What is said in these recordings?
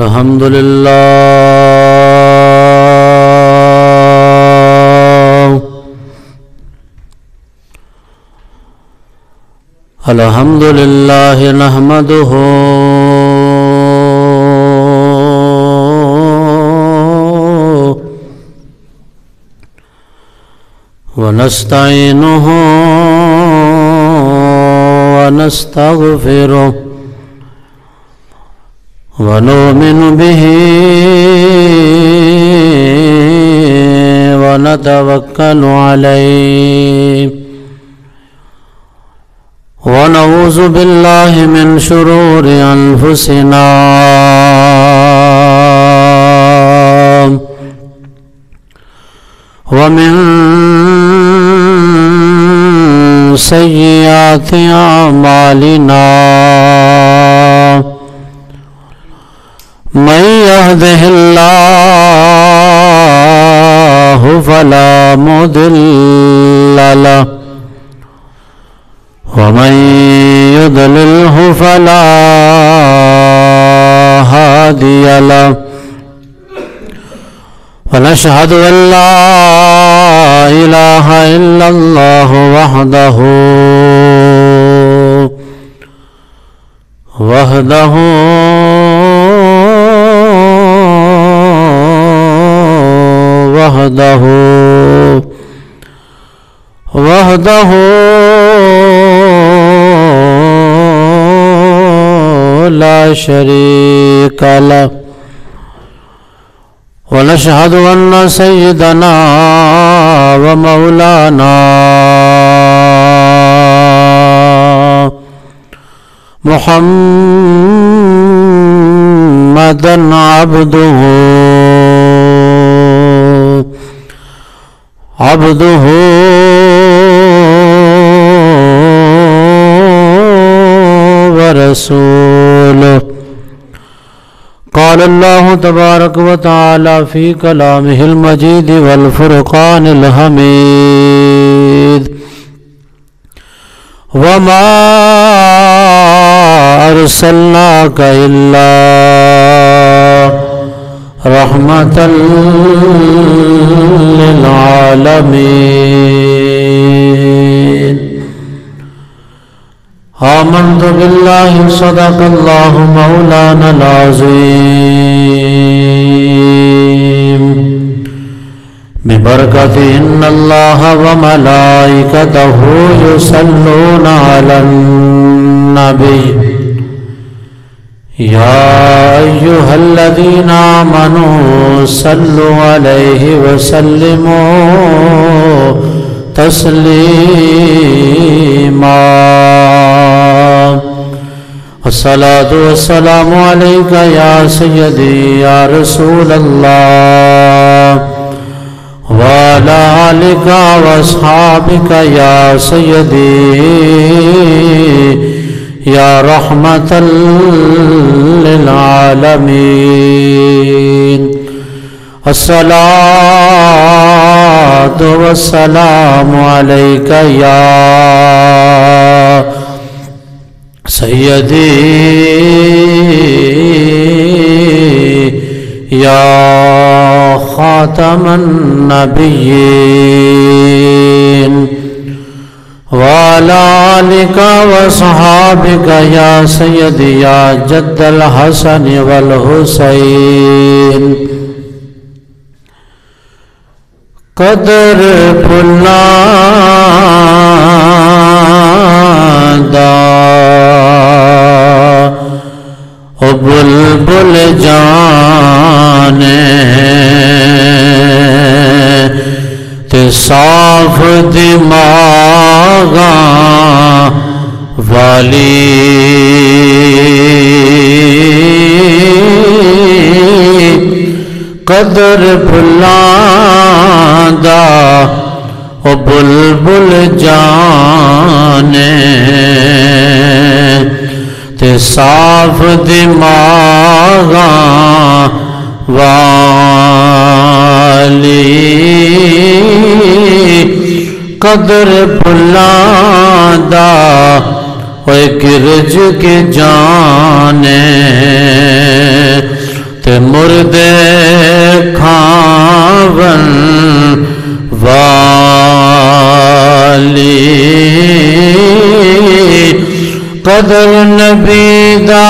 الحمد لله الحمد لله نحمده ونستعينه ونستغفره ونؤمن به ونتوكل عليه ونعوذ بالله من شرور أنفسنا ومن سيئات أعمالنا من يهده الله فلا مضل له ومن يضلله فلا هادي له ونشهد أن لا إله إلا الله وحده لا شريك له ونشهد أن سيدنا ومولانا محمدًا عبده ورسوله. قال الله تبارك وتعالى في كلامه المجيد والفرقان الحميد: وما أرسلناك إلا رحمة للعالمين. آمنت بالله صدق الله مولانا العظيم ببركة إن الله وملائكته يصلون على النبي يا أيها الذين آمنوا صلوا عليه وسلموا تسليما. الصلاة والسلام عليك يا سيدي يا رسول الله وعلى آلك وأصحابك يا سيدي يا رحمة للعالمين. الصلاة والسلام عليك يا سيدي يا خاتم النبيين وعلى آلك وصحابك يا سيدي يا جد الحسن والحسين. قدر بلندا بلبل جانے تے صاف دماغاں والی قدر بھلاندا او بلبل جانے تے صاف دماغاں والی قدر بھلاندا اوے گرج کے جانے مردے کھاون والی قدر نبی دا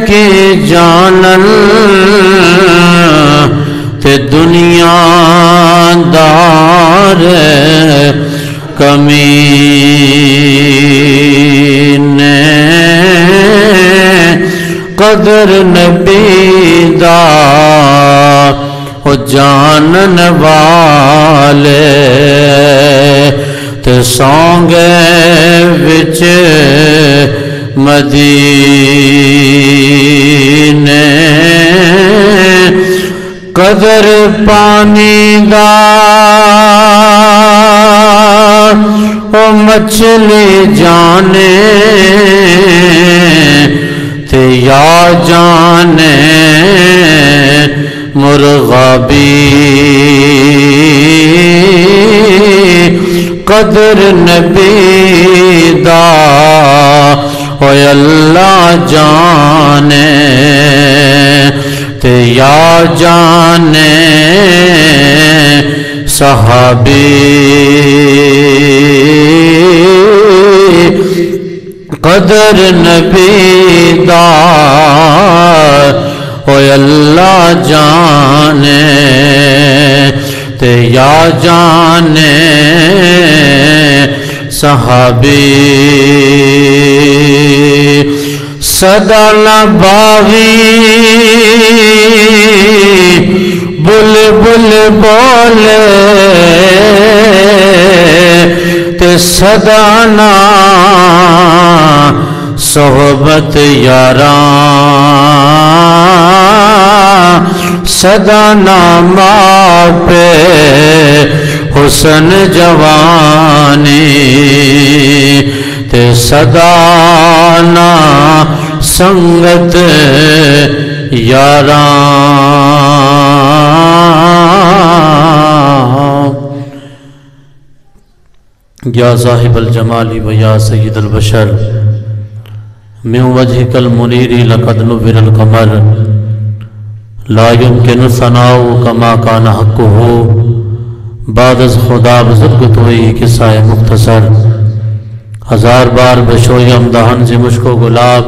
کی جانن تے دنیا دار کمینے قدر نبی دا او جانن والے تے سونگے وچ مدینے قدر پانی دا او مچھلی جانے تے یا جانے مرغابی قدر نبی دا اوے اللہ جانے تے یا جانے صحابی قدر نبی دا اوے اللہ جانے تے یا جانے صحابی صدا باغی بلبل بولے تے صدا نا صحبت یاراں صدا نام پہ حسن جوانی تے صدا نا سنگت یاراں یا صاحب الجمال و یا سید البشر من وجهك المنیر لقد نور القمر لا يمكن ثناء كما كان حقه بعد از خدا بزرگ توئی قصہ مختصر ہزار بار بشویم دہن سے مشکو گلاب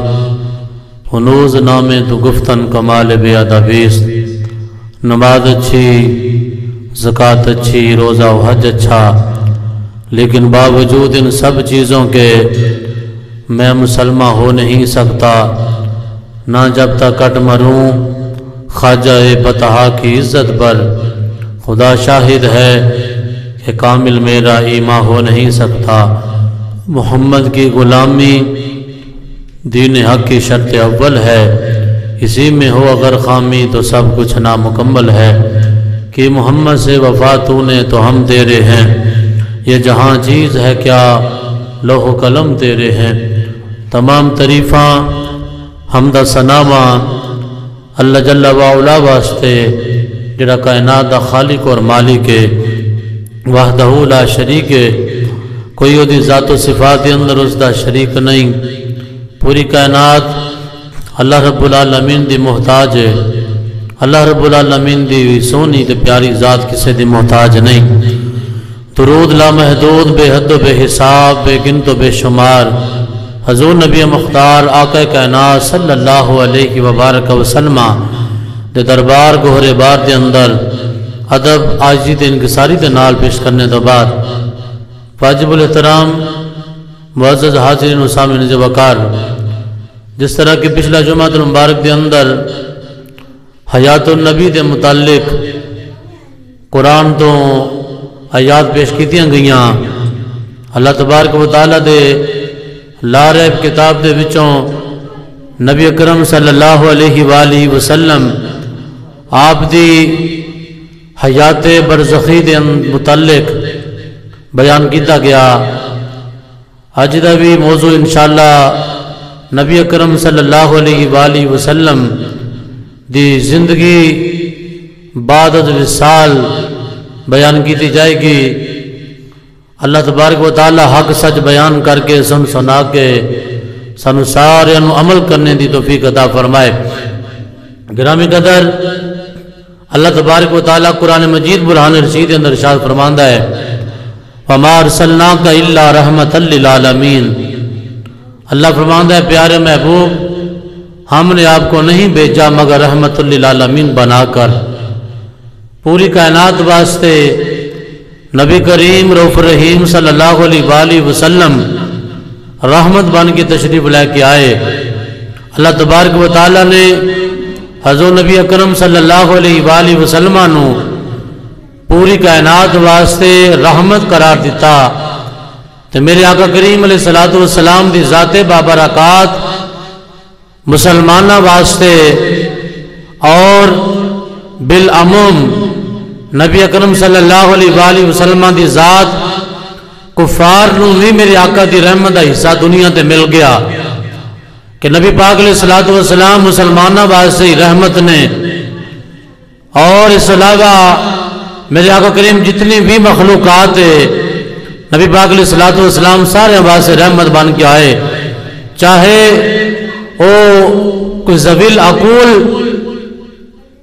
ہنوز نامے تو گفتن کمال بے ادبیست نماز اچھی زکوٰۃ اچھی روزہ و حج اچھا لیکن باوجود ان سب چیزوں کے میں مسلمہ ہو نہیں سکتا نہ جب تک کٹ مروں خواجہ بطحا کی عزت پر خدا شاہد ہے کہ کامل میرا ایمان ہو نہیں سکتا محمد کی غلامی دین حق کی شرط اول ہے اسی میں ہو اگر خامی تو سب کچھ نامکمل ہے کہ محمد سے وفا تو نے تو ہم تیرے ہیں یہ جہاں چیز ہے کیا لوح و قلم تیرے ہیں تمام تعریفاں حمد ثناواں اللہ جل وعلا واسطے جڑا کائنات دا خالق اور مالک ہے وحدہ لا شریک ہے کوئی دی ذات و صفات کے اندر اس دا شریک نہیں پوری کائنات اللہ رب العالمین دی محتاج ہے اللہ رب العالمین دی سونی تے پیاری ذات کسے دی محتاج نہیں درود لامحدود بے حد و بے حساب بے گنت و بے شمار حضور نبی مختار آقا کائنات صلی اللہ علیہ وبارک وسلم دے دربار گہرے بار دے اندر ادب آجی دے انکساری دے نال پیش کرنے دو بعد واجب الاحترام معزز حاضرین و سامعین وقار جس طرح کہ پچھلا جمعہ المبارک دے اندر حیات النبی دے متعلق قرآن تو آیات پیش کیتیاں گئیاں اللہ تبارک و تعالیٰ دے لا ریب کتاب دے وچوں نبی اکرم صلی اللہ علیہ وآلہ وسلم آپ دی حیات برزخی دے متعلق بیان کیتا گیا آج دا بھی موضوع انشاءاللہ نبی اکرم صلی اللہ علیہ وآلہ وسلم دی زندگی بعد از وصال بیان کیتی جائے گی اللہ تبارک و تعالی حق سچ بیان کر کے سن سنا کے سانو سارے عمل کرنے دی توفیق عطا فرمائے۔ گرامی قدر، اللہ تبارک و تعالیٰ قرآن مجید برہان رشید اندر ارشاد فرماندہ ہے وَمَا أَرْسَلْنَاكَ إِلَّا رَحْمَةً لِلْعَالَمِينَ۔ اللہ فرماندہ ہے پیارے محبوب، ہم نے آپ کو نہیں بھیجا مگر رحمت للعالمین بنا کر۔ پوری کائنات واسطے نبی کریم رؤوف رحیم صلی اللہ علیہ وآلہ وسلم رحمت بن کے تشریف لے کے آئے۔ اللہ تبارک و تعالیٰ نے حضور نبی اکرم صلی اللہ علیہ وآلہ وسلم نو پوری کائنات واسطے رحمت قرار دیتا، تو میرے آقا کریم علیہ السلام دی ذات بابرکات مسلمانہ واسطے اور بالعموم نبی اکرم صلی اللہ علیہ وآلہ وسلم دی ذات کفار نو بھی میرے آقا دی رحمت دا حصہ دنیا تے مل گیا کہ نبی پاک علیہ السلام مسلمانہ واسطے رحمت نے، اور اس علاوہ میرے آقا کریم جتنی بھی مخلوقات نبی پاک علیہ السلام سارے واسطے رحمت بن کے آئے، چاہے او کوئی ذویل عقول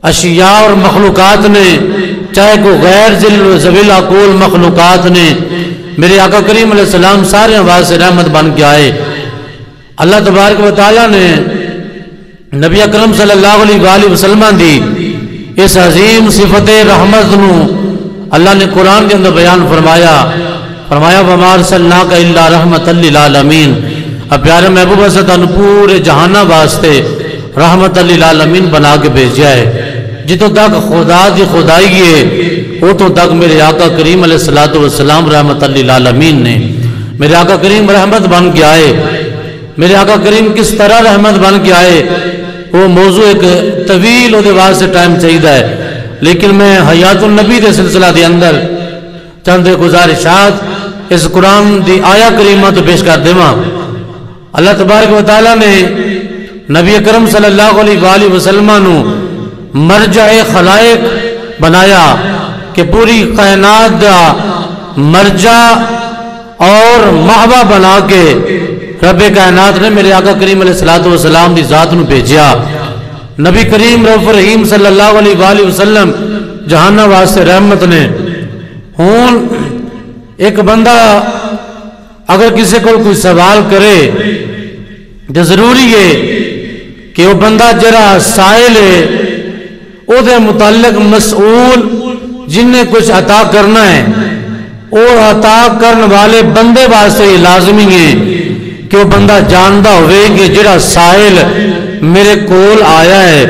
اشیاء اور مخلوقات نے، چاہے کوئی غیر ذویل عقول مخلوقات نے، میرے آقا کریم علیہ السلام سارے واسطے رحمت بن کے آئے۔ اللہ تبارک و تعالیٰ نے نبی اکرم صلی اللہ علیہ وآلہ وسلم دی اس عظیم صفت رحمت نو اللہ نے قرآن کے اندر بیان فرمایا وَمَا أَرْسَلْنَاكَ إِلَّا رَحْمَةً لِلْعَالَمِينَ۔ اب پیارے محبوب صلی پورے جہانہ واسطے رحمت للعالمین بنا کے بھیجا ہے۔ جتوں تک خدا دی خدائی ہے اتوں تک میرے آقا کریم علیہ السلام رحمت للعالمین نے، میرے آقا کریم رحمت بن کے آئے۔ میرے آقا کریم کس طرح رحمت بن کے آئے وہ موضوع ایک طویل وہ واسطے ٹائم چاہیے ہے، لیکن میں حیات النبی دے سلسلہ دے اندر چند گزارشات اس قرآن دی آیا کریمہ تو پیش کر دیواں۔ اللہ تبارک و تعالیٰ نے نبی اکرم صلی اللہ علیہ وآلہ وسلم نو مرجع خلائق بنایا کہ پوری کائنات دا مرجع اور محوہ بنا کے رب کائنات نے میرے آقا کریم علیہ السلام دی ذات نو بھیجیا۔ نبی کریم رؤوف رحیم صلی اللہ علیہ وآلہ وسلم جہانہ واسطے رحمت نے۔ ہون ایک بندہ اگر کسی کو کوئی سوال کرے تو ضروری ہے کہ وہ بندہ جرا سائل ہے او دے متعلق مسئول جن نے کچھ عطا کرنا ہے، وہ عطا کرنے والے بندے واسطے لازمی ہے کہ وہ بندہ جاندہ ہوئے کہ جڑا سائل میرے کول آیا ہے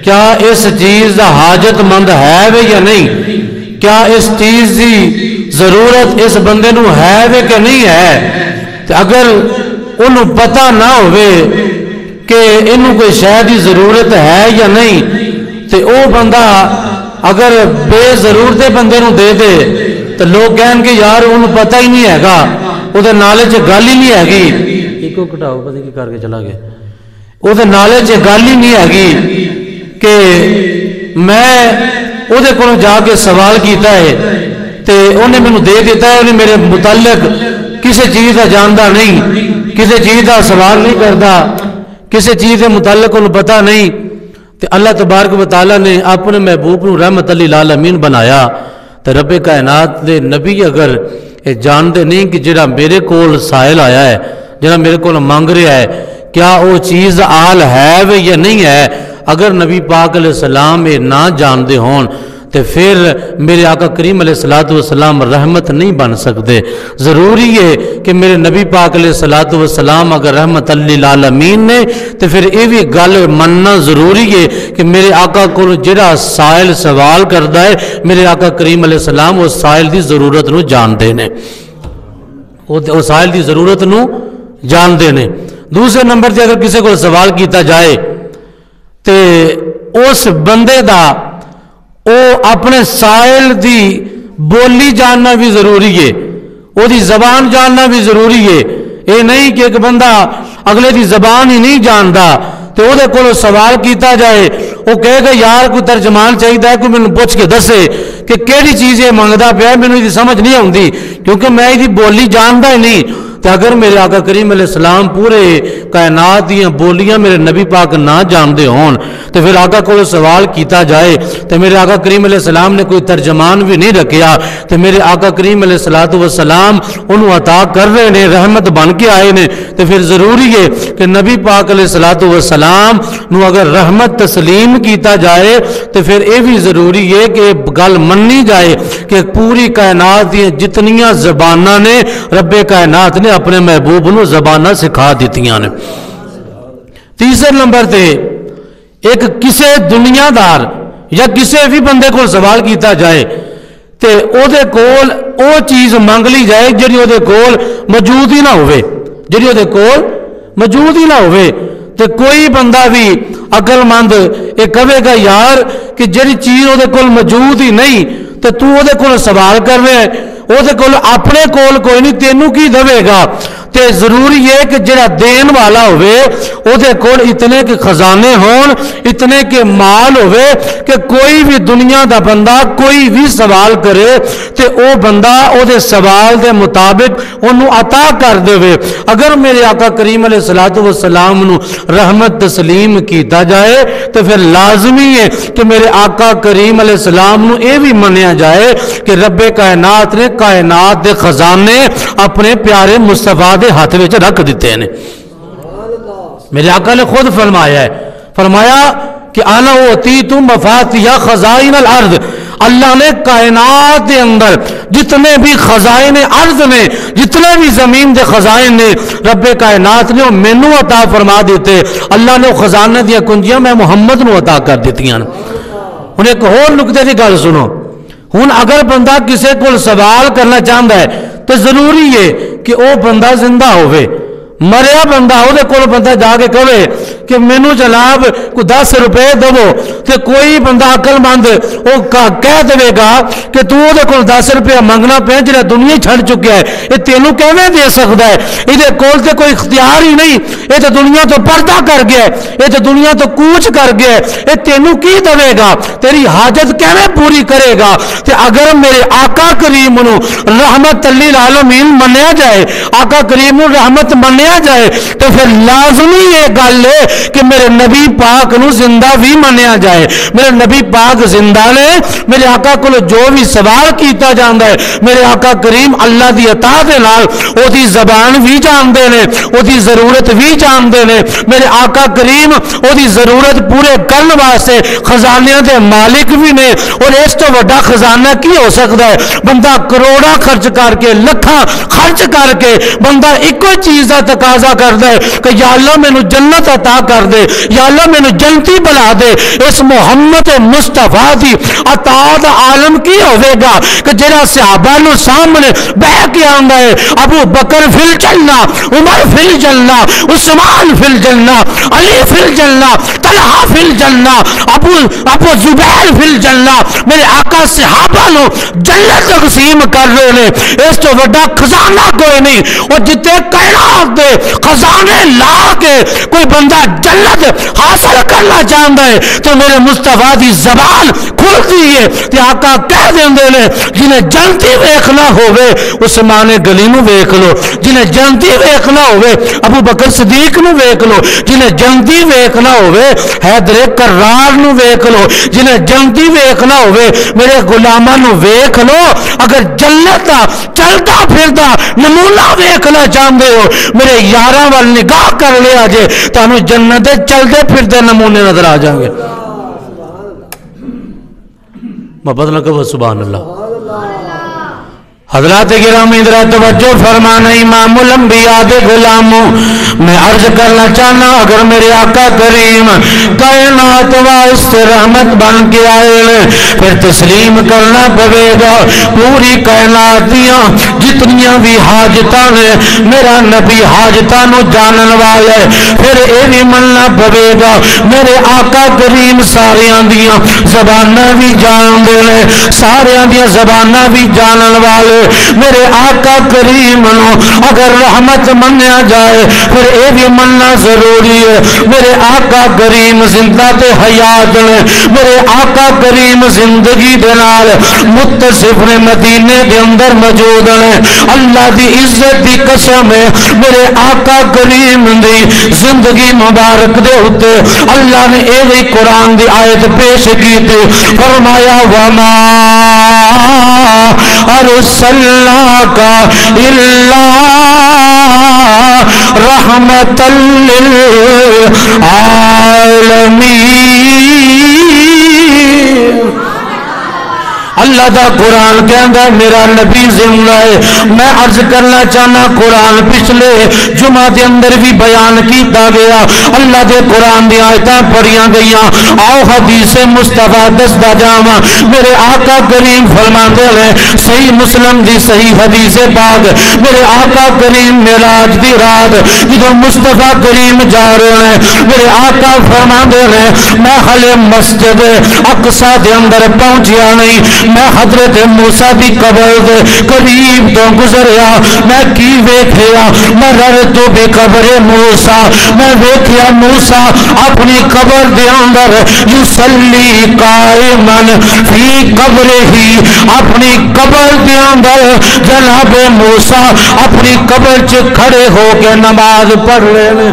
کیا اس چیز دا حاجت مند ہے یا نہیں، کیا اس چیز دی ضرورت اس بندے نو ہے کہ نہیں ہے۔ تو اگر انہوں پتہ نہ ہوئے کہ انہوں کوئی شے دی ضرورت ہے یا نہیں، تو او بندہ اگر بے ضرورت بندے نو دے دے تو لوگ کہیں کہ یار انہوں پتہ ہی نہیں ہے گا، او دے نالے چے گل ہی نہیں ہے گی، ایک کٹاؤ پتہ کی کر کے چلا گیا، او دے نالے چے گل ہی نہیں ہے گی کہ میں او دے کو جا کے سوال کیتا ہے تے انہیں میں دے دیتا ہے، انہیں میرے متعلق کسی چیز کا جاندہ نہیں، کسی چیز کا سوال نہیں کرتا، کسی چیز کے متعلق انہیں پتہ نہیں۔ تو اللہ تبارک و تعالیٰ نے اپنے محبوب نو رحمت للعالمین بنایا، تو رب کائنات دے نبی اگر جان دے نہیں کہ جڑا میرے کول سائل آیا ہے، جڑا میرے کول مانگ رہا ہے کیا وہ چیز آل ہے یا نہیں ہے، اگر نبی پاک علیہ السلام نہ جان دے ہون تو پھر میرے آقا کریم علیہ السلام رحمت نہیں بن سکتے۔ ضروری ہے کہ میرے نبی پاک علیہ السلام اگر رحمت للعالمین نے تو پھر یہ بھی گل مننا ضروری ہے کہ میرے آقا کو جڑا سائل سوال کرتا ہے میرے آقا کریم علیہ السلام وہ سائل دی ضرورت نو جان دے نے، وہ سائل دی ضرورت نو جان دے نے۔ دوسرے نمبر سے اگر کسی کو سوال کیتا جائے تو اس بندے دا او اپنے سائل دی بولی جاننا بھی ضروری ہے، او دی زبان جاننا بھی ضروری ہے۔ اے نہیں کہ ایک بندہ اگلے دی زبان ہی نہیں جانتا تو او دے کولو سوال کیتا جائے وہ کہے گا یار کوئی ترجمان چاہیے ہے، کوئی میں پوچھ کے دسے کہ کیڑی چیز یہ منگتا پیا، مینوں یہ سمجھ نہیں آتی کیونکہ میں یہ بولی جانتا ہی نہیں۔ تو اگر میرے آقا کریم علیہ السلام پورے کائنات دیاں بولیاں میرے نبی پاک نہ جاندے ہون تو پھر آقا کو سوال کیتا جائے تو میرے آقا کریم علیہ السلام نے کوئی ترجمان بھی نہیں رکھیا تو میرے آقا کریم علیہ السلام انہوں عطا کر رہے نے رحمت بن کے آئے نے تو پھر ضروری ہے کہ نبی پاک علیہ السلام نو اگر رحمت تسلیم کیتا جائے تو پھر یہ بھی ضروری ہے کہ گل منی جائے کہ پوری کائنات دی جتنیاں زباناں نے رب کائنات نے اپنے محبوب نو زباناں سکھا دیتیاں نے۔ تیسرے نمبر تے ایک کسے دنیا دار یا کسے بھی بندے کو سوال کیتا جائے تے او دے کول او چیز مانگ لی جائے جڑی او دے کول موجود ہی نہ ہوئے، جڑی او دے کول موجود ہی نہ ہوئے۔ تے کوئی بندہ بھی عقل مند یہ کہے گا یار کہ جڑی چیز او دے کول موجود ہی نہیں تے تو او دے کول سوال کر رہے ہیں، او دے کول اپنے کول کوئی نہیں، تینوں کی دے گا؟ تے ضروری ہے کہ جڑا دین والا ہوئے او دے کول اتنے کے خزانے ہون، اتنے کے مال ہوئے کہ کوئی بھی دنیا دا بندہ کوئی بھی سوال کرے تے او بندہ او دے سوال دے مطابق انہوں عطا کر دے۔ اگر میرے آقا کریم علیہ السلام نو رحمت تسلیم کیتا جائے تو پھر لازمی ہے کہ میرے آقا کریم علیہ السلام نو اے بھی منیا جائے کہ رب کائنات نے کائنات دے خزانے اپنے پیارے مصطفیٰ دے ہاتھ میں رکھ دیتے ہیں۔ میرے آقا نے خود فرمایا ہے، فرمایا کہ انا اوتیت مفاتیح خزائن الارض، اللہ نے کائنات دے اندر جتنے بھی خزائن ارض نے، جتنے بھی زمین دے خزائن نے، رب کائنات نے مینوں عطا فرما دیتے۔ اللہ نے خزانے دیا کنجیاں میں محمد نو عطا کر دیتی ہیں۔ انہیں ایک اور نکتے دی گل سنو، ہن اگر بندہ کسے کو سوال کرنا چاہتا ہے تو ضروری ہے کہ وہ بندہ زندہ ہوئے، مریا بندہ ہو دے کول بندہ جا کے کہے کہ مینوں جناب کو 10 روپے دو تو کوئی بندہ عقل مند وہ کہہ دے گا کہ تو دے کول 10 روپے منگنا پہ جڑا دنیا چھڑ چکیا ہے یہ تینوں کیویں دے سکتا ہے؟ یہ کول تے کوئی اختیار ہی نہیں، یہ تو دنیا تو پردہ کر گیا ہے، یہ تو دنیا تو کوچ کر گیا ہے، یہ تینوں کی دے گا؟ تیری حاجت کیویں پوری کرے گا؟ تے اگر میرے آقا کریم نو رحمت للعالمین منیا جائے، آقا کریم نو رحمت منیا جائے تو پھر لازمی یہ گل ہے کہ میرے نبی پاک نو زندہ بھی منیا جائے۔ میرے نبی پاک زندہ نے، میرے آقا کو جو بھی سوال کیتا جاندہ ہے میرے آقا کریم اللہ دی عطا دے نال او دی زبان بھی جاندے نے، او دی ضرورت بھی جاندے نے۔ میرے آقا کریم او دی ضرورت پورے کرن واسطے خزانے دے مالک بھی نے، اور اس تو بڑا خزانہ کی ہو سکتا ہے؟ بندہ کروڑا خرچ کر کے، لکھاں خرچ کر کے بندہ ایک چیز کا تقاضا کرتا ہے کہ یا اللہ مینوں جنت عطا کر دے، یا اللہ مینوں جنتی بنا دے۔ اس محمد مصطفیٰ دی عطا دا عالم کی ہوئے گا کہ جڑا صحابہ نو سامنے بہ کے آندا ہے ابو بکر فی الجنہ، عمر فی الجنہ، عثمان فی الجنہ، علی فی الجنہ، طلحہ فی الجنہ، ابو زبیر فی الجنہ، میرے آقا صحابہ نو جنت تقسیم کر رہے نے۔ اس تو بڑا خزانہ کوئی نہیں، اور جتے کائنات دے خزانے لا کے کوئی بندہ جنت حاصل کرنا چاہتا ہے تو میرے مصطفیٰ دی زبان کھلتی ہے تے آقا کہہ دیندے نے جنہیں جنتی ویکھنا ہوئے عثمان گلی نو ویکھ لو، جنہیں جنتی ویکھنا ہوئے ابو بکر صدیق نو ویکھ لو، جنہیں جنتی ویکھنا ہوئے حیدر کرار نو ویکھ لو، جنہیں جنتی ویکھنا ہوئے میرے غلاماں نو ویکھ لو۔ اگر جنت دا چلتا پھردا نمونہ ویکھنا چاہتے ہو میرے یاراں وال نگاہ کر لیا جے تانوں جنت دے چلتے پھرتے نمونے نظر آ جائیں گے۔ محبت نہ کہو سبحان اللہ۔ حضرات گرامی ذرا توجہ فرمانا، امام الانبیاء دے غلاموں میں عرض کرنا چاہنا اگر میرے آقا کریم کائنات واسطے رحمت بن کے آئے پھر تسلیم کرنا پڑے گا پوری کائنات دیاں جتنیاں بھی حاجتاں نے میرا نبی حاجتاں نو جانن والے، پھر اے بھی مننا پڑے گا میرے آقا کریم ساریاں دیاں زباناں بھی جان دے، ساریاں دیاں زباناں بھی جانن والے، میرے آقا کریم نو اگر رحمت منیا جائے پھر اے بھی مننا ضروری ہے میرے آقا کریم زندہ تے حیات نے میرے آقا کریم زندگی دے نال متصف نے مدینے دے اندر موجود نے اللہ دی عزت دی قسم ہے میرے آقا کریم دی زندگی مبارک دے ہوتے اللہ نے اے وہی قرآن دی آیت پیش کی تھی فرمایا وما ارسلناک الا رحمت للعالمین اللہ دا قرآن کہندا میرا نبی زندہ ہے میں عرض کرنا چاہنا قرآن پچھلے جمعہ دے اندر بھی بیان کیتا گیا اللہ دے قرآن دی آیتاں پڑھیاں گئیاں آؤ حدیث مصطفیٰ دسدا جاواں میرے آقا کریم فرماندے ہیں صحیح مسلم دی صحیح حدیث پاک میرے آقا کریم معراج دی رات جدوں مصطفیٰ کریم جا رہے ہیں میرے آقا فرماندے ہیں میں حلے مسجد اقصی دے اندر پہنچیا نہیں میں حضرت موسیٰ دی قبر دے قریب تو گزریا میں کی ویکھیا مررت بے قبر موسیٰ میں ویکھیا موسیٰ اپنی قبر دے اندر یصلی قائما فی قبر ہی اپنی قبر دے اندر جناب موسیٰ اپنی قبر چ کھڑے ہو کے نماز پڑھ رہے ہیں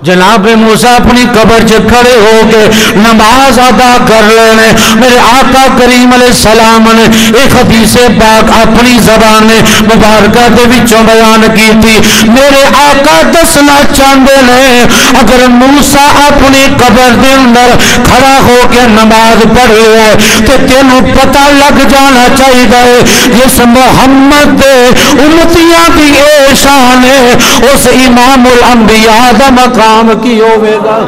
جناب موسیٰ اپنی قبر سے کھڑے ہو کے نماز ادا کر لینے میرے آقا کریم علیہ السلام نے ایک حدیث پاک اپنی زبان مبارکہ دے وچوں بیان کی تھی میرے آقا دسنا چاہتے ہیں اگر موسیٰ اپنی قبر دے اندر کھڑا ہو کے نماز پڑھ رہا ہے تو تینوں پتہ لگ جانا چاہیے جس محمد دے امتیاں کی اے شان ہے اس امام الانبیاء دا مقام کی ہوئے گا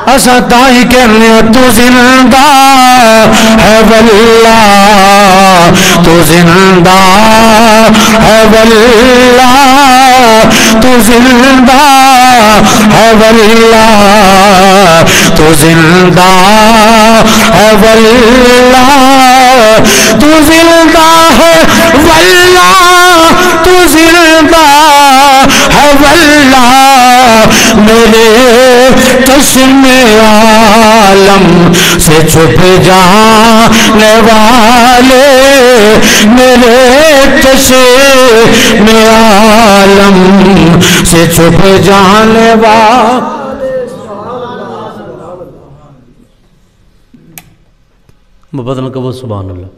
اسا تاہی کہنے تو زندہ ہے واللہ تو زندہ ہے واللہ تو زندہ ہے واللہ تو زندہ ہے واللہ تو زندہ ہے واللہ تو زندہ ہے واللہ میرے چشم عالم سے چھپ جانے والے میرے چشم عالم سے چھپ جانے والے مبادل کبو سبحان اللہ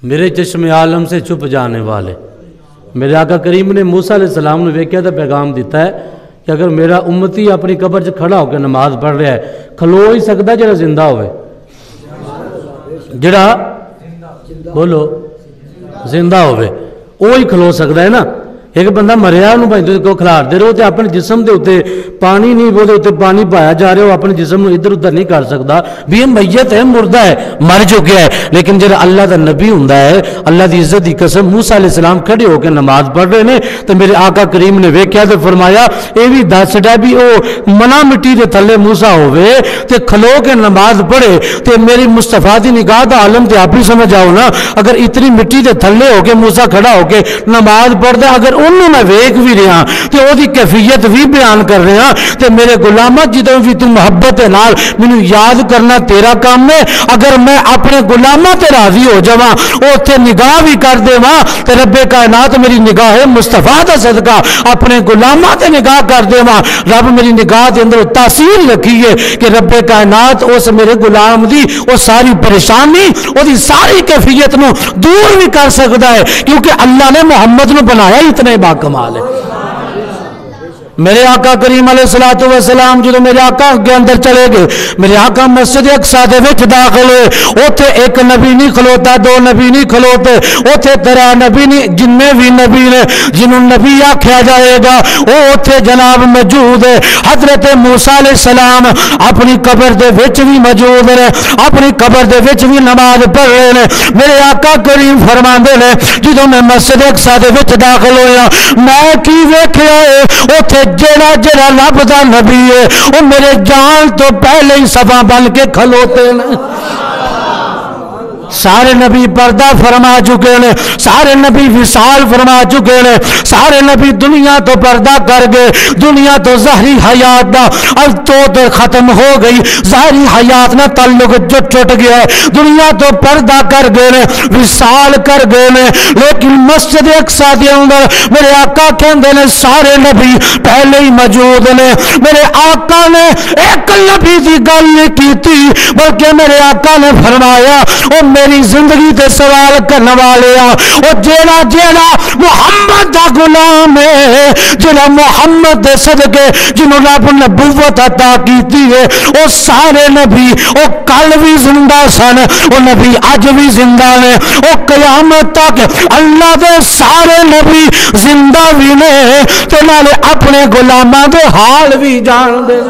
میرے چشم عالم سے چھپ جانے والے میرے آقا کریم نے موسیٰ علیہ السلام نے ویکھیا تھا پیغام دیتا ہے کہ اگر میرا امتی اپنی قبر سے کھڑا ہو کے نماز پڑھ رہا ہے کھلو ہی سکتا جڑا زندہ ہوئے جڑا بولو زندہ ہوئے وہی کھلو سکتا ہے نا ایک بندہ مریا نو بھائی کو کھلار دے رہو تے اپنے جسم دے ہوتے پانی نہیں بولے ہوتے پانی پایا جا رہے ہو اپنے جسم نو ادھر ادھر نہیں کر سکتا بھی یہ میت ہے مردہ ہے مر چکیا ہے لیکن جب اللہ دا نبی ہوندا ہے اللہ دی عزت دی قسم موسیٰ علیہ السلام کھڑے ہو کے نماز پڑھ رہے ہیں تو میرے آقا کریم نے ویکھیا تے فرمایا اے بھی دس ڈا بھی او منا مٹی دے تھلے موسیٰ ہوئے تے کھلو کے نماز پڑھے تے میری مصطفیٰ دی نگاہ دا عالم تے آپ ہی سمجھ آؤ نا اگر اتنی مٹی دے تھلے ہو کے موسیٰ کھڑا ہو کے نماز پڑھ دے اگر انہوں میں ویک بھی رہا تے او دی کیفیت بھی بیان کر رہے ہیں تے میرے غلامت جدوں بھی تو محبت نال مینوں یاد کرنا تیرا کام ہے اگر میں اپنے غلاماں تے راضی ہو جاواں اوتھے نگاہ بھی کر دیواں تے رب کائنات میری نگاہ مصطفیٰ دا صدقہ اپنے غلاماں تے نگاہ کر دیواں رب میری نگاہ دے اندر تاثیر رکھی ہے کہ رب کائنات اس میرے غلام دی او ساری پریشانی او دی ساری کیفیت نو دور بھی کر سکتا ہے کیونکہ اللہ نے محمد نو بنایا اتنے باکمال ہے میرے آقا کریم علیہ السلام جدو میرے آقا کے اندر چلے گئے میرے آقا مسجد اقصی دے وچ داخل ہوئے اوتھے ایک نبی نہیں کھلوتا دو نبی نہیں کھلوتے اوتھے تیرا نبی نہیں جننے بھی نبی نے جنہوں نبی آکھیا جائے گا وہ اوتھے جناب موجود ہے حضرت موسیٰ علیہ السلام اپنی قبر دے وچ بھی موجود ہے اپنی قبر دے وچ بھی نماز پڑھ رہے ہیں میرے آقا کریم فرماندے نے جدو میں مسجد اقصی دے وچ داخل ہویا میں کی ویکھیا ہے اوتھے جڑا جڑا رب دا نبی ہے وہ میرے جان تو پہلے ہی صفا بن کے کھلوتے ہیں سارے نبی پردہ فرما چکے نے، سارے نبی وصال فرما چکے نے، سارے نبی دنیا تو پردہ کر گئے، دنیا تو ظاہری حیات دا اب تو ختم ہو گئی، ظاہری حیات نہ تعلق جو ٹوٹ گیا ہے، دنیا تو پردہ کر گئے نے، وصال کر گئے نے، لیکن مسجد اقصی دے اندر میرے آقا کہندے نے سارے نبی پہلے ہی موجود نے۔ میرے آقا نے ایک نبی دی گل نہیں کیتی بلکہ میرے آقا نے فرمایا او میری زندگی تے سوال کرنے والے او جیڑا جیڑا محمد دا غلام ہے، جیڑا محمد دے صدقے جنہوں رب نبوت عطا کیتی ہے، او سارے نبی او کل بھی زندہ سن، او نبی اج بھی زندہ نے، او قیامت تک اللہ دے سارے نبی زندہ بھی نے تے نالے اپنے غلاماں دے حال بھی جان دے۔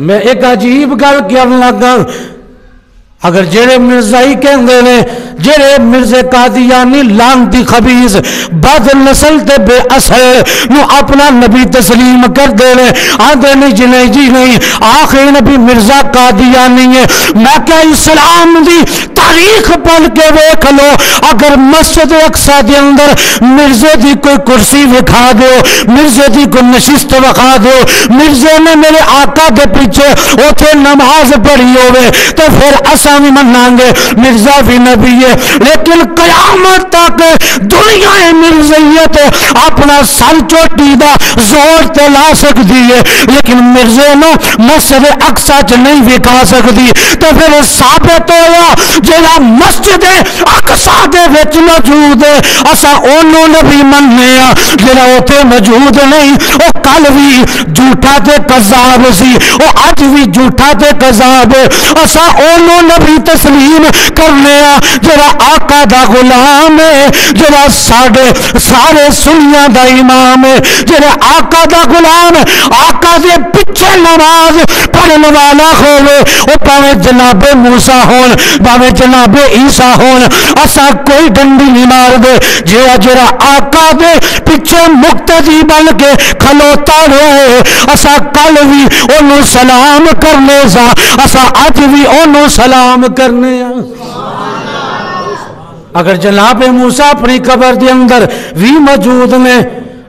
میں ایک عجیب گل کرن لگا، اگر جڑے مرزائی کہندے نے جڑے مرزے قادیانی لعنتی خبیث بد نسل تے بے اصل نو اپنا نبی تسلیم کر دے نے، آندے نہیں جی نہیں جی نہیں آخری نبی مرزا قادیانی ہے۔ میں کہ اسلام دی تاریخ پڑھ کے دیکھ لو، اگر مسجد اقصی دے اندر مرزے دی کوئی کرسی وکھا دیو، مرزے دی کوئی نشست وکھا دیو، مرزے نے میرے آقا دے پیچھے اوتھے نماز پڑھی ہوئے تو پھر اساں بھی منائیں گے مرزا بھی نبی ہے، لیکن قیامت تک دنیا مرزیت اپنا سر چوٹی دا زور تے لا سکتی ہے، لیکن مرزے نو مسجد اقصی چ نہیں وکھا سکتی۔ تو پھر ثابت ہوا جڑا مسجد اقصی دے وچ موجود ہے اساں اونوں نبی مننے ہاں، جڑا اوتھے موجود نہیں او کل بھی جھوٹا تے کذاب سی، او اج بھی جھوٹا تے کذاب ہے، اساں اونوں نبی تسلیم کرنے ہاں جڑا آقا دا غلام ہے، جڑا سارے سنیاں دا امام ہے، جڑا آقا دا غلام آقا دے پیچھے نماز پڑھن والا ہوے، او پاویں جناب موسیٰ ہون پاویں جناب عیسیٰ ہون، اساں کوئی ڈنڈی نہیں مار دے، جڑا آقا دے پیچھے مقتدی بن کے کھلوتا رہے اساں کل بھی انہوں سلام کرنے سا، اساں اج بھی انہوں سلام کرنے ہیں۔ اگر جناب موسیٰ اپنی قبر دے اندر بھی موجود نے،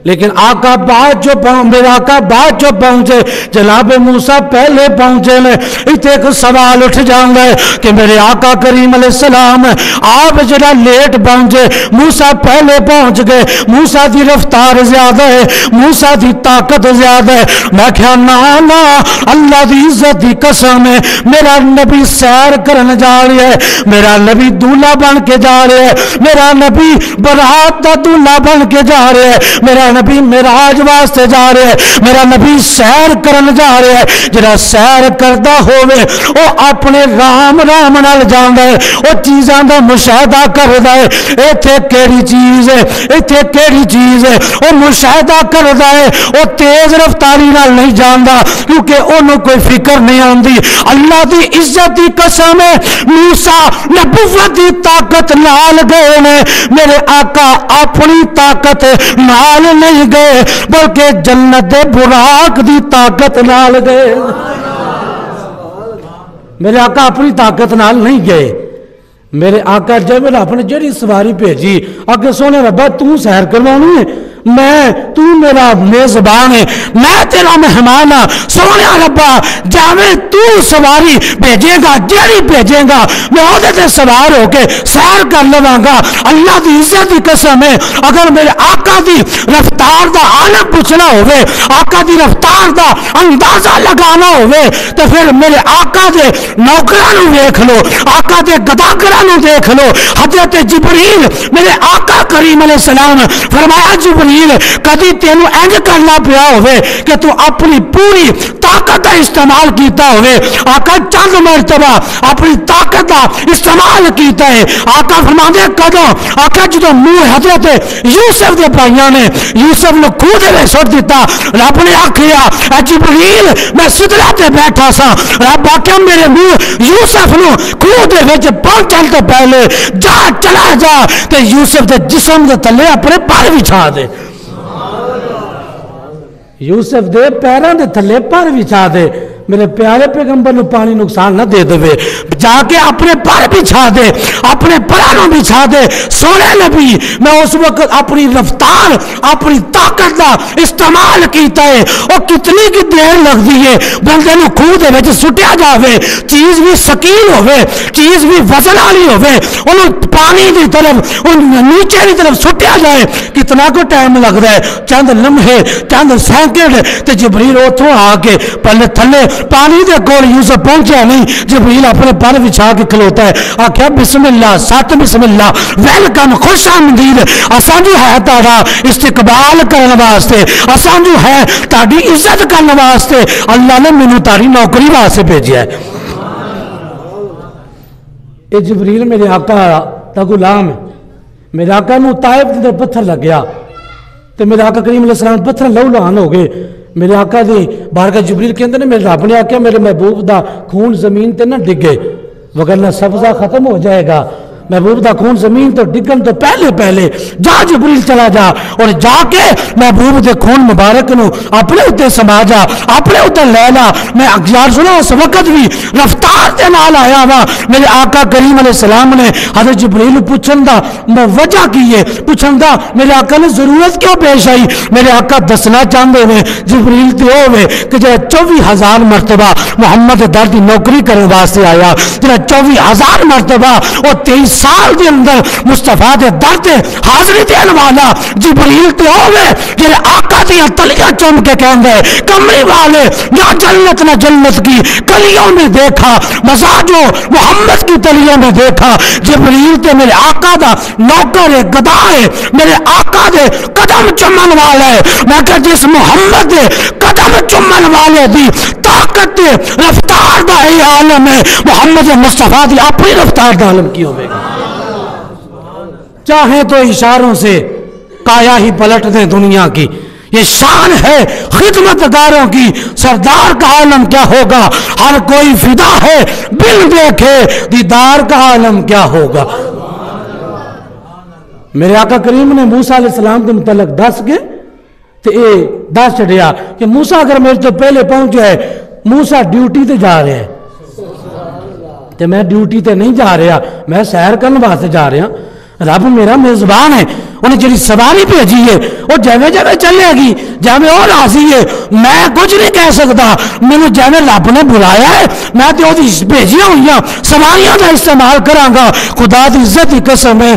لیکن آقا بعد جو میرا آقا بعد جو پہنچے، جناب موسیٰ پہلے پہنچے نے، اتنے ایک سوال اٹھ جاندہ ہے کہ میرے آقا کریم علیہ السلام آپ جڑا لیٹ پہنچے، موسیٰ پہلے پہنچ گئے، موسیٰ دی رفتار زیادہ ہے، موسیٰ دی طاقت زیادہ ہے۔ میں کہا نا اللہ دی عزت دی قسم ہے، میرا نبی سیر کرن جا رہا ہے، میرا نبی دولہ بن کے جا رہا ہے، میرا نبی برات دا دولہ بن کے جا رہا ہے، میرا نبی معراج واسطے جا رہے ہیں، میرا نبی سیر کرن جا رہے ہیں۔ جڑا سیر کردا ہوے او اپنے رام نال جاندا ہے، او چیزاں دا مشاہدہ کردا ہے، ایتھے کیڑی چیز ہے ایتھے کیڑی چیز ہے، او مشاہدہ کردا ہے، او تیز رفتاری نال نہیں جاندا کیونکہ اونوں کوئی فکر نہیں آندی۔ اللہ دی عزت دی قسم ہے موسیٰ نبوت دی طاقت نال گئے نے، میرے آقا اپنی طاقت نال نہیں گئے بلکہ جنت براق دی طاقت نال گئے۔ میرے آقا اپنی طاقت نال نہیں گئے، میرے آقا جب اپنے جڑی سواری بھیجی آگے سونے ربا تو سیر کروانی ہے، تو میرا میزبان ہے، میں تیرا مہمان ہاں، سونے ربا جاویں تو سواری بھیجے گا جیڑی بھیجے گا میں وہ تے سوار ہو کے سیر کر لواں گا۔ اللہ دی عزت دی قسم ہے اگر میرے آقا دی رفتار دا عالم پوچھنا ہوئے، آقا دی رفتار دا اندازہ لگانا ہوئے تو پھر میرے آقا دے نوکرانوں دیکھ لو، آقا دے گداگرانوں دیکھ لو۔ حضرت جبریل میرے آقا کریم علیہ السلام فرمایا جبریل کدی تینوں انج کرنا پیا ہوئے کہ تو اپنی پوری طاقت کا استعمال کیتا ہوئے، آقا چند مرتبہ اپنی طاقت کا استعمال کیتا ہے۔ آقا فرماندے کدوں؟ آقا جدوں منہ حضرت یوسف دے بھائیاں نے یوسف نو کھو دے وچ سٹ دتا، رب نے آکھیا اے جبریل میں سدرا تے بیٹھا سا، رب آکھیا میرے منہ یوسف نو کھو دے وچ پہنچن تو پہلے جا چلا جا تے یوسف دے جسم دے تلے اپنے پر بچھا دے، یوسف دے پیروں دے تھلے پر بچھا دے۔ میرے پیارے پیغمبر نو پانی نقصان نہ دے دے، جا کے اپنے پر بچھا دے، اپنے پرانوں بچھا دے۔ سونے نبی میں اس وقت اپنی رفتار اپنی طاقت کا استعمال کیتا ہے، اور کتنی کی دیر لگتی ہے بندے نو خوہ دے وچ سٹیا جاوے، چیز بھی سکیل ہوے، چیز بھی وزن والی ہوے، انہوں پانی دی طرف نیچے کی طرف سٹیا جائے، کتنا کو ٹائم لگتا ہے؟ چند لمحے، چند سیکنڈ۔ تے جبریل اتوں آ کے پہلے تھلے پانی دے کول یوسف پہنچا نہیں، جبریل اپنے پر بچھا کے کھلوتا ہے، آخیا بسم اللہ، سات بسم اللہ، ویلکم، خوش آمدید، اساں جو ہے تہاڈا استقبال کرنے واسطے، اساں جو ہے تہاڈی عزت کرنے واسطے اللہ نے مینوں تہاڈی نوکری واسطے بھیجا ہے۔ اے جبریل میرے آقا دا غلام ہے، میرے آقا نو طائف دے پتھر لگ گیا تے میرے آقا کریم علیہ السلام پتھر لہو لہان ہو گئے۔ میرے آقا دی بارگاہ جبریل کہندے نے میرے رب نے آکھیا میرے محبوب دا خون زمین تے نہ ڈگے وگرنہ سبزہ ختم ہو جائے گا۔ محبوب دا خون زمین تو ڈگن تو پہلے جا جبریل چلا جا اور جا کے محبوب دے خون مبارک نو اپنے اتنے سما جا، اپنے اتنے لے لا۔ میں اخیار سنا اس وقت بھی رفتار دے نال آیا وا، میرے آقا کریم علیہ السلام نے حضرت جبریل پوچھن دا وجہ کی ہے، پوچھن دا میرے آقا نے ضرورت کیوں پیش آئی؟ میرے آقا دسنا چاہتے ہیں جبریل تے ہوئے کہ جب 24,000 مرتبہ محمد در دی نوکری کرنے واسطے آیا، جب 24,000 مرتبہ اور 23 سال دے اندر مصطفیٰ دے در تے حاضری دین والا جبریل تے ہوئے جنہیں آقا دیا تلیاں چوم کے کہیں گے کمری والے نہ جنت نہ جنت کی کلیوں میں دیکھا، مزاجو محمد کی تلیوں میں دیکھا۔ جبریل تے میرے آقا دا نوکر گدا ہے، میرے آقا دے قدم چمن والا ہے۔ میں کہ جس محمد دے قدم چمن والے دی طاقت رفتار دا ہی عالم ہے، محمد مصطفیٰ دی اپنی رفتار دا عالم کی ہوئے گا۔ چاہیں تو اشاروں سے کایا ہی پلٹ دیں دنیا کی، یہ شان ہے خدمتگاروں کی، سردار کا عالم کیا ہوگا؟ ہر کوئی فدا ہے بن دیکھے دیدار کا عالم کیا ہوگا؟ میرے آقا کریم نے موسیٰ علیہ السلام کے متعلق دس کے تو یہ دس چڑھیا کہ موسیٰ اگر میرے تو پہلے پہنچ جائے، موسیٰ ڈیوٹی تے جا رہے ہیں تے میں ڈیوٹی تے نہیں جا رہا، میں سیر کرنے واسطے جا رہا۔ رب میرا میزبان ہے، انہیں جڑی سواری بھیجی ہے وہ جویں جویں چلے گی، جویں وہ راضی ہے، میں کچھ نہیں کہہ سکتا۔ مینوں جویں رب نے بلایا ہے میں تے وہ بھیجیاں ہوئی سواریاں کا استعمال کراں گا۔ خدا دی عزت کی قسم ہے،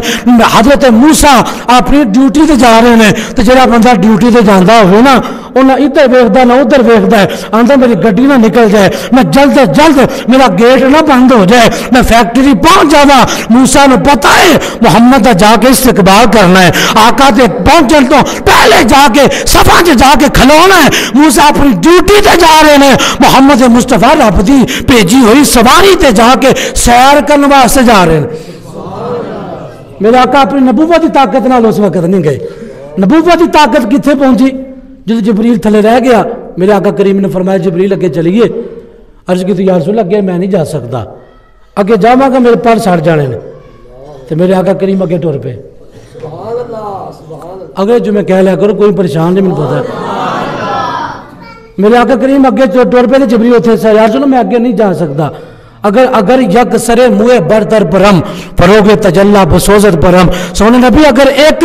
حضرت موسیٰ اپنی ڈیوٹی تے جا رہے ہیں، تو جڑا بندہ ڈیوٹی تے جاندا ہوئے نا وہ نہ ادھر ویکھدا نہ ادھر ویکھدا ہے، آندا میری گڈی نہ نکل جائے، میں جلد جلد میرا گیٹ نہ بند ہو جائے، میں فیکٹری پہنچ جاواں۔ موسیٰ نو پتہ ہے محمد دا جا کے استقبال کرنا ہے، آقا تے پہنچن تو پہلے جا کے صفا جا کے کھلونا ہے۔ موسیٰ اپنی ڈیوٹی تے جا رہے ہیں، محمد مصطفیٰ رب دی بھیجی ہوئی سواری تے جا کے سیر کرنے واسطے جا رہے ہیں۔ میرے آقا اپنی نبوت کی طاقت نال اس وقت نہیں گئے۔ نبوت کی طاقت کتنے پہنچی؟ جب جبریل تھلے رہ گیا، میرے آقا کریم نے فرمایا جبریل اگے چلیے۔ عرض کی تو یا رسول اللہ اگے میں نہیں جا سکتا، اگے جاواں گا میرے پر سڑ جانے نے۔ تو میرے آقا کریم اگے ٹر پے۔ اگر جو میں کہہ لیا کرو کوئی پریشان نہیں، مجھے پتا ہے۔ میرے آقا کریم اگے ٹر پے، جبریل اتنے سے یا رسول اللہ میں اگے نہیں جا سکتا، اگر یک سرے موئے برتر پرم فروغ تجلہ بسوزت پرم۔ سونے نبی اگر ایک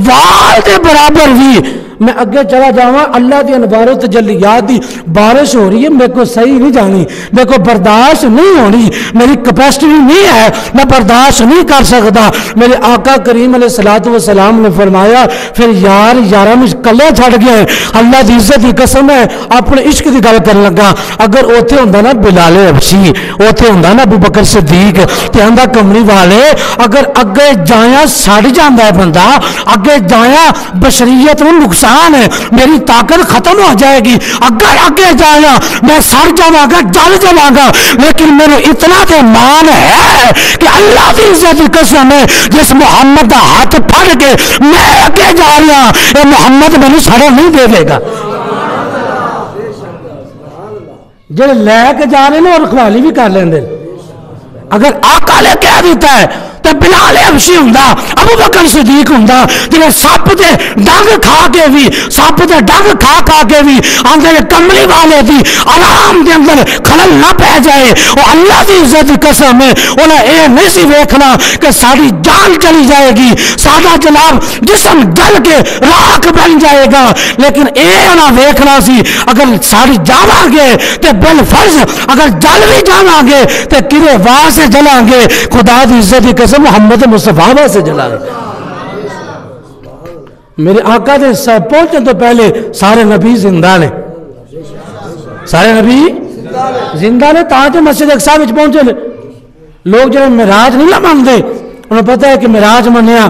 وال دے برابر بھی میں اگے چلا جاواں، اللہ دی انوار و تجلیات دی بارش ہو رہی ہے، میرے کو صحیح نہیں جانی، میرے کو برداشت نہیں ہونی، میری کیپیسٹی نہیں ہے، میں برداشت نہیں کر سکتا۔ میرے آقا کریم علیہ الصلوۃ والسلام نے فرمایا پھر یار مجھ کلے چھڑ گئے، اللہ دی عزت دی قسم ہے اپنے عشق دی گل کرن لگا۔ اگر اوتھے ہوندا نا بلال حبشی، اوتھے ہوندا نا ابو بکر صدیق تے آندا کملی والے اگر اگے جایا سڑ جاندا ہے بندہ، اگے جایا بشریت نو نقصان ہے، میری طاقت ختم ہو جائے گی، اگر اگے جایا میں سڑ جاواں گا، جل جاواں گا، لیکن میرے اتنا تے مان ہے کہ اللہ کی عزت کی قسم ہے جس محمد کا ہاتھ پھڑ کے میں اگے جا رہا، اے محمد مینوں سڑے نہیں دے دے گا۔ جڑے لے کے جا رہے ہیں اور رکھوالی بھی کر لیندے، اگر آقا نے کہہ دیتا ہے تے بلال حبشی ہوندا، ابو بکر صدیق ہوندا، جڑے سپ دے ڈنگ کھا کے بھی کھا کے بھی آندے کملی والے دی آرام دے اندر خلل نہ پہ جائے. وہ اللہ دی عزت دی قسم ہے انہیں اے نہیں سی ویکھنا کہ ساری جان چلی جائے گی، سادہ جناب جسم گل کے راکھ بن جائے گا، لیکن اے انہیں ویکھنا سی اگر ساری جاواں گے تے بالفرض اگر جل بھی جاواں گے تے کدے واہ سے جلیں گے، خدا دی عزت دی قسم محمد مصطفیٰ واہ سے جلائیں گے. میرے آقا دے پہنچنے تو پہلے سارے نبی زندہ نے، سارے نبی زندہ نے تاں جو مسجد اقصی وچ پہنچے نے. لوگ جو معراج نہیں مانتے انہیں پتہ ہے کہ معراج منیا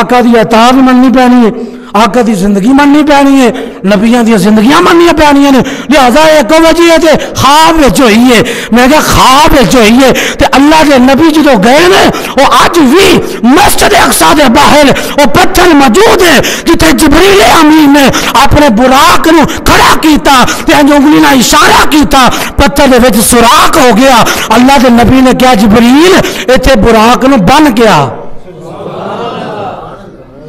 آقا دی عطا بھی مننی پینی ہے، آقا دی زندگی مننی پینی ہے، نبیاں دی زندگیاں مننی پینی ہیں. لہذا ایک وجہ ہے تے خواب وچ ہوئی ہے. میں کہ خواب وچ ہوئی ہے تے اللہ دے نبی جدوں گئے نے وہ اج بھی مسجد اقصی دے باہر وہ پتھر موجود ہے جتے جبریل امین نے اپنے براق نو کھڑا کیتا تے انگلی نال اشارہ کیتا، پتھر دے وچ سوراخ ہو گیا. اللہ دے نبی نے کہا جبریل ایتھے براق نو بن گیا.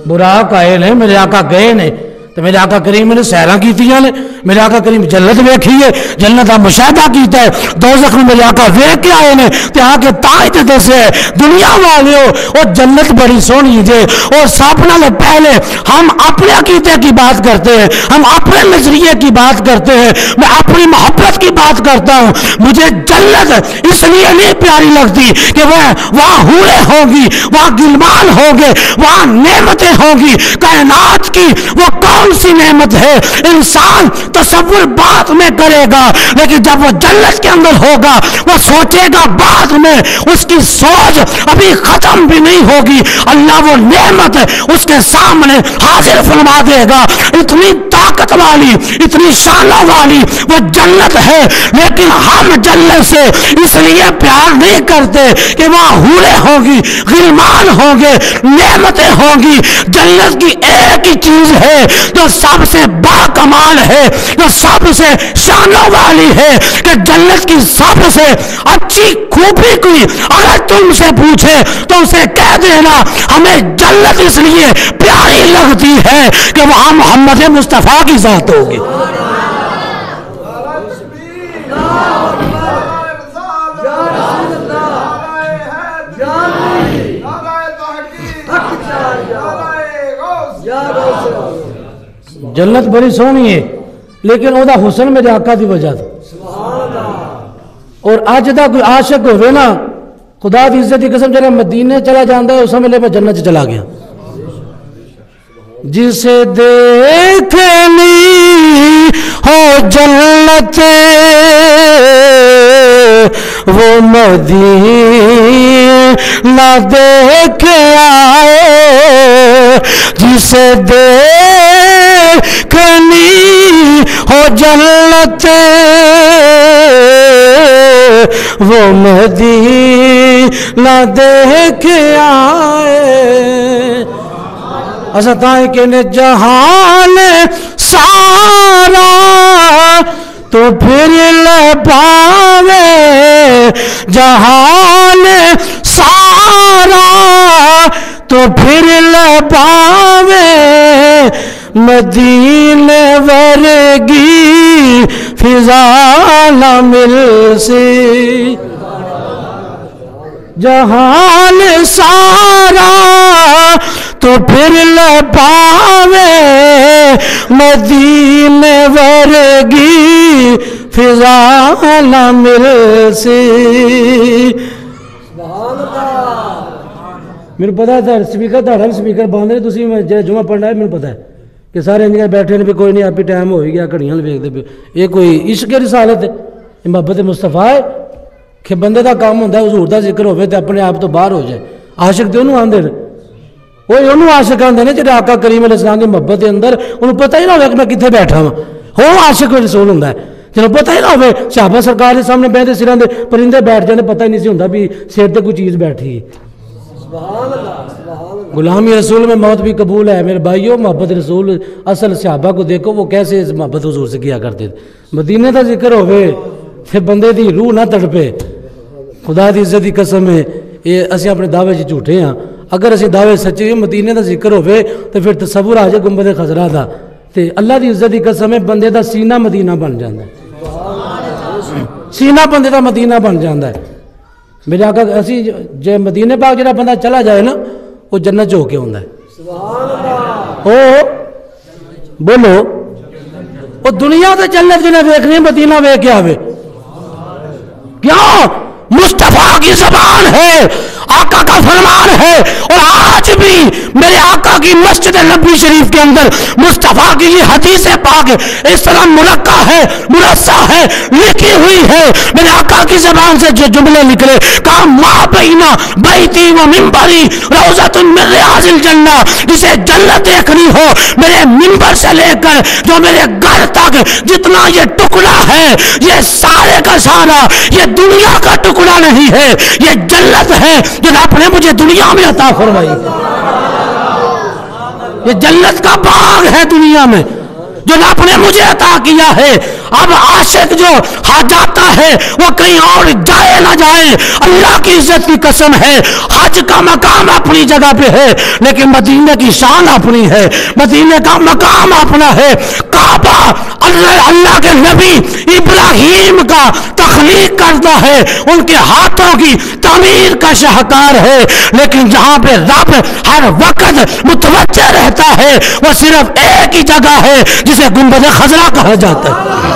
براق آئے نے، میرے آقا گئے نے تو میرے آقا کریم نے سیراں کیتیاں نے، میرے آقا کریم جنت ویکھی ہے، جنت دا مشاہدہ کیتا ہے، دوزخ میں میرے آقا ویکھ کے آئے نے تے آ کے تاں تے دسے دنیا والیو او جنت بڑی سونی جے. اور سب نال پہلے ہم اپنے عقیدے کی بات کرتے ہیں، ہم اپنے نظریے کی بات کرتے ہیں، میں اپنی محبت کی بات کرتا ہوں. مجھے جنت اس لیے نہیں پیاری لگتی کہ وہاں حوریں ہوں گی، وہاں غلمان ہوں گے، وہاں نعمتیں ہوں گی. کائنات کی وہ کون سی نعمت ہے انسان تصور بعد میں کرے گا، لیکن جب وہ جنت کے اندر ہوگا وہ سوچے گا بعد میں، اس کی سوچ ابھی ختم بھی نہیں ہوگی، اللہ وہ نعمت اس کے سامنے حاضر فرما دے گا. اتنی طاقت والی، اتنی شانوں والی وہ جنت ہے. لیکن ہم جنت سے اس لیے پیار نہیں کرتے کہ وہاں حوریں ہوں گی، غلمان ہوں گے، نعمتیں ہوں گی. جنت کی ایک ہی چیز ہے جو سب سے با کمال ہے، جو سب سے شانوں والی ہے، کہ جنت کی سب سے اچھی خوبی کوئی اگر تم سے پوچھے تو اسے کہہ دینا ہمیں جنت اس لیے پیاری لگتی ہے کہ وہاں محمد مصطفیٰ کی ذات ہوگی. جنت بڑی سونی ہے لیکن وہ حسن میرے آقا دی وجہ تھا. اور اج دا کوئی عاشق ہوئے نا خدا دی عزت کی قسم جب مدینے چلا جاندہ ہے اس سمجھ میں جنت چلا گیا. جسے دیکھنی ہو جنت وہ مدینہ دیکھ آئے، جسے دیکھنی ہو جنت وہ مدینہ دیکھ آئے. ایسا تھا کہ جہان سارا تو پھر لے پاوے، جہان سارا تو پھر لے پاوے، مدینے ورگی فضا نہ مل سی. جہان سارا تو پھر لے پاوے، مدینے ورگی فضا نہ مل سی. میرے پتا تھا سپیکر تھوڑا سپیکر بند ہے، تھی جمعہ پڑھنا ہے، میرے پتا ہے کہ سارے انجیاں بیٹھے نے بھی کوئی نہیں آپ ہی ٹائم ہو گیا گھڑیاں ویکھتے پے. یہ کوئی عشق کی رسالت ہے، یہ محبت مصطفیٰ ہے کہ بندے دا کام ہوتا ہے حضور دا ذکر ہوئے تو اپنے آپ تو باہر ہو جائے. عاشق تو انہوں آندے وہ انہوں عاشق آندے نے جڑے آقا کریم علیہ السلام کی محبت کے اندر انہوں پتہ ہی نہ ہوگا کہ میں کتنے بیٹھا ہوں. وہ عاشق رسول ہوں جنہوں پتہ ہی نہ ہوئے صحابہ سرکار کے سامنے بیٹھے سراں دے پرندے بیٹھ جانے، پتہ ہی نہیں سی ہوندا بھی سر تے کوئی چیز بیٹھی. غلامی رسول میں موت بھی قبول ہے. میرے بھائیو محبت رسول اصل صحابہ کو دیکھو وہ کیسے اس محبت حضور سے کیا کرتے تھے. مدینے کا ذکر ہوئے پھر بندے دی روح نہ تڑپے. خدا دی عزت کی قسم ہے یہ اسی اپنے دعوے جھوٹے ہاں. اگر اسی دعوے سچے مدینے دا ذکر ہوئے تو پھر تصور آ جائے گنبد خضرا دا تے اللہ دی عزت دی قسم ہے بندے دا سینہ مدینہ بن جاندا ہے. سینہ بندے دا مدینہ بن جاندا ہے. میرے آقا اسی جے مدینے پاک جڑا بندہ چلا جائے نا وہ جنت جو ہو کے ہوندا ہے. او بولو وہ دنیا تے جنت جنے ویکھنی مدینہ ویکھ کے آوے. کیوں؟ مصطفیٰ کی زبان ہے, آقا کا فرمان ہے. اور آج بھی میرے آقا کی مسجد نبوی شریف کے اندر مصطفیٰ کی یہ حدیث پاک اس طرح مرقع ہے, مرصع ہے, لکھی ہوئی ہے. میرے آقا کی زبان سے جو جملے نکلے کہا ما بینا بیتی و منبری روضۃ من ریاض الجنہ, جسے جنت دیکھنی ہو میرے منبر سے لے کر جو میرے گھر تک جتنا یہ ٹکڑا ہے یہ سارے کا سارا یہ دنیا کا ٹکڑا نہیں ہے, یہ جنت ہے جو آپ نے مجھے دنیا میں عطا فرمائی. یہ جنت کا باغ ہے دنیا میں جو آپ نے مجھے عطا کیا ہے. اب عاشق جو جاتا ہے وہ کہیں اور جائے نہ جائے, اللہ کی عزت کی قسم ہے حج کا مقام اپنی جگہ پہ ہے لیکن مدینے کی شان اپنی ہے, مدینے کا مقام اپنا ہے. کعبہ اللہ کے نبی ابراہیم کا تخلیق کرتا ہے, ان کے ہاتھوں کی تعمیر کا شاہکار ہے. لیکن جہاں پہ رب ہر وقت متوجہ رہتا ہے وہ صرف ایک ہی جگہ ہے جسے گنبد خضرا کہا جاتا ہے.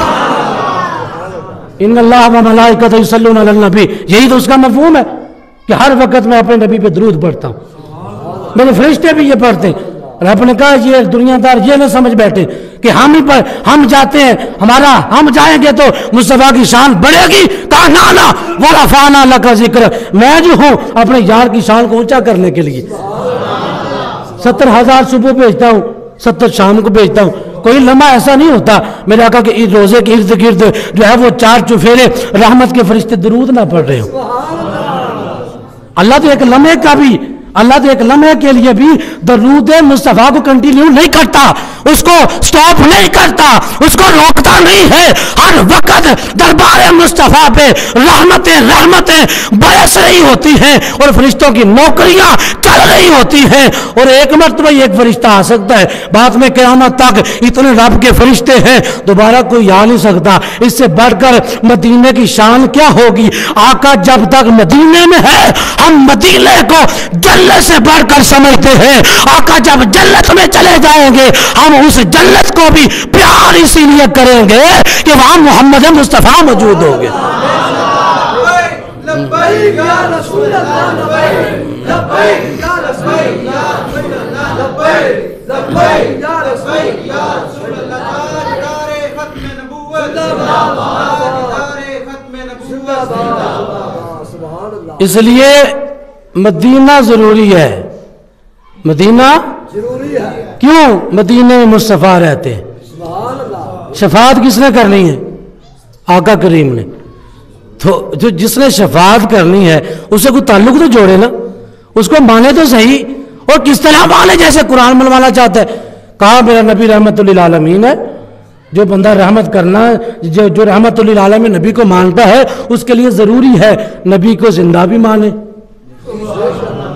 ان اللہ و ملائکۃ یصلون علی النبی, یہی تو اس کا مفہوم ہے کہ ہر وقت میں اپنے نبی پہ درود پڑھتا ہوں. میرے فرشتے بھی یہ پڑھتے ہیں. رب نے کہا یہ دنیا دار یہ نہ سمجھ بیٹھے کہ ہم ہی پر ہم جاتے ہیں, ہم جائیں گے تو مصطفیٰ کی شان بڑھے گی. کہا نا ورفعنا لک ذکر, میں جو ہوں اپنے یار کی شان کو اونچا کرنے کے لیے 70,000 صبح بھیجتا ہوں, 70 شام کو بھیجتا ہوں. کوئی لمحہ ایسا نہیں ہوتا میرے آقا کے روزے کے ارد گرد جو ہے وہ 4 چفیرے رحمت کے فرشتے درود نہ پڑھ رہے ہو. اللہ تو ایک لمحے کے لیے بھی درود مصطفیٰ کو کنٹینیو نہیں کرتا, اس کو سٹاپ نہیں کرتا, اس کو روکتا نہیں ہے. ہر وقت دربار مصطفیٰ پہ رحمتیں برس رہی ہوتی ہیں اور فرشتوں کی نوکریاں چل رہی ہوتی ہیں. اور ایک مرتبہ ایک فرشتہ آ سکتا ہے, بعد میں قیامت تک اتنے رب کے فرشتے ہیں دوبارہ کوئی آ نہیں سکتا. اس سے بڑھ کر مدینے کی شان کیا ہوگی. آقا جب تک مدینے میں ہے ہم مدینے کو جنت سے بڑھ کر سمجھتے ہیں. آقا جب جنت میں چلے جائیں گے ہم اس جنت کو بھی پیار اسی لیے کریں گے کہ وہاں محمد مصطفیٰ موجود ہوں گے. لبیک یا رسول اللہ, لبیک یا رسول اللہ, لبیک یا رسول اللہ. ختم نبوت اس لیے مدینہ ضروری ہے. مدینہ ضروری ہے. کیوں؟ مدینے میں مصطفیٰ رہتے ہیں. شفاعت کس نے کرنی ہے؟ آقا کریم نے. تو جو جس نے شفاعت کرنی ہے اسے کوئی تعلق تو جوڑے نا, اس کو مانے تو صحیح. اور کس طرح مانے جیسے قرآن منوانا چاہتا ہے. کہا میرا نبی رحمت للعالمین ہے, جو بندہ رحمت کرنا جو رحمت للعالمین نبی کو مانتا ہے اس کے لیے ضروری ہے نبی کو زندہ بھی مانے,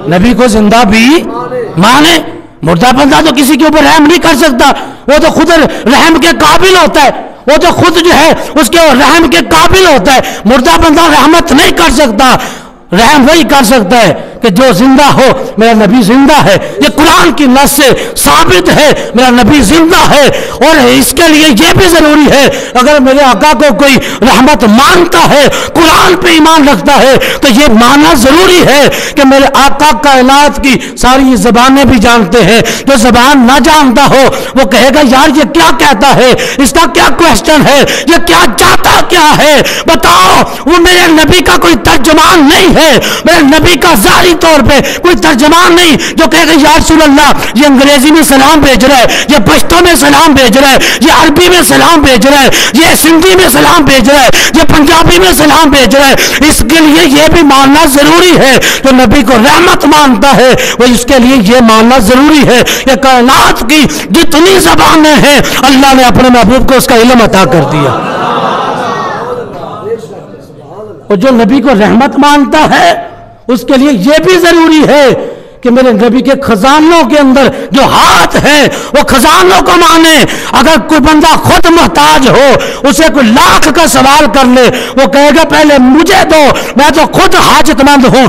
نبی کو زندہ بھی مانے. مردہ بندہ تو کسی کے اوپر رحم نہیں کر سکتا, وہ تو خود رحم کے قابل ہوتا ہے, وہ تو خود جو ہے اس کے رحم کے قابل ہوتا ہے. مردہ بندہ رحمت نہیں کر سکتا, رحم وہی کر سکتا ہے کہ جو زندہ ہو. میرا نبی زندہ ہے, یہ قرآن کی نص سے ثابت ہے میرا نبی زندہ ہے. اور اس کے لیے یہ بھی ضروری ہے اگر میرے آقا کو کوئی رحمت مانتا ہے, قرآن پہ ایمان رکھتا ہے, تو یہ ماننا ضروری ہے کہ میرے آقا کائنات کی ساری زبانیں بھی جانتے ہیں. جو زبان نہ جانتا ہو وہ کہے گا یار یہ کیا کہتا ہے, اس کا کیا کوشچن ہے, یہ کیا چاہتا کیا ہے, بتاؤ. وہ میرے نبی کا کوئی ترجمان نہیں ہے, میرے نبی کا ظاہری طور پہ کوئی ترجمان نہیں جو کہے گا یا رسول اللہ یہ انگریزی میں سلام بھیج رہا ہے, یہ پشتو میں سلام بھیج رہا ہے, یہ عربی میں سلام بھیج رہا ہے, یہ سندھی میں سلام بھیج رہا ہے, یہ پنجابی میں سلام بھیج رہا ہے. اس کے لیے یہ بھی ماننا ضروری ہے. جو نبی کو رحمت مانتا ہے وہ اس کے لیے یہ ماننا ضروری ہے کہ کائنات کی جتنی زبانیں ہیں اللہ نے اپنے محبوب کو اس کا علم عطا کر دیا. اور جو نبی کو رحمت مانتا ہے اس کے لیے یہ بھی ضروری ہے کہ میرے نبی کے خزانوں کے اندر جو ہاتھ ہے وہ خزانوں کو مانے. اگر کوئی بندہ خود محتاج ہو, اسے کوئی لاکھ کا سوال کر لے, وہ کہے گا پہلے مجھے دو, میں تو خود حاجت مند ہوں,